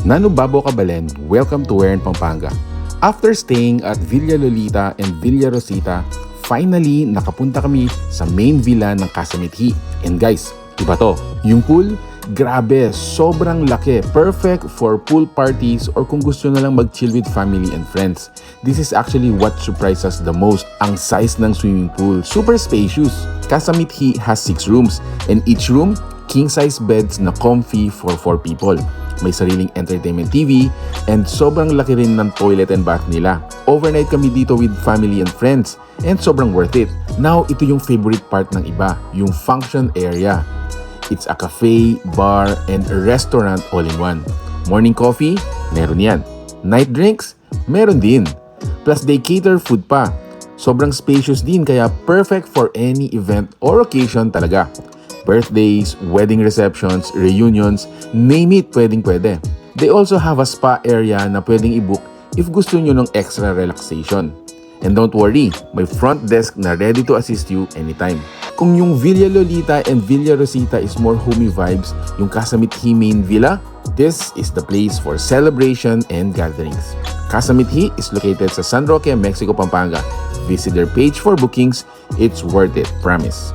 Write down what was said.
Nanubabo Kabalen, welcome to Pampanga. After staying at Villa Lolita and Villa Rosita, finally nakapunta kami sa main villa ng Casa Mithi. And guys, iba to. Yung pool, grabe, sobrang laki. Perfect for pool parties or kung gusto na lang mag-chill with family and friends. This is actually what surprised us the most, ang size ng swimming pool. Super spacious. Casa Mithi has 6 rooms and each room, king-size beds na comfy for 4 people. May sariling entertainment TV, and sobrang laki rin ng toilet and bath nila. Overnight kami dito with family and friends, and sobrang worth it. Now, ito yung favorite part ng iba, yung function area. It's a cafe, bar, and a restaurant all in one. Morning coffee? Meron yan. Night drinks? Meron din. Plus, they cater food pa. Sobrang spacious din, kaya perfect for any event or occasion talaga. Birthdays, wedding receptions, reunions, name it, pwede. They also have a spa area na pwedeng i-book if gusto nyo ng extra relaxation. And don't worry, may front desk na ready to assist you anytime. Kung yung Villa Lolita and Villa Rosita is more homey vibes, yung Casa Mithi main villa, this is the place for celebration and gatherings. Casa Mithi is located sa San Roque, Mexico, Pampanga. Visit their page for bookings. It's worth it, promise.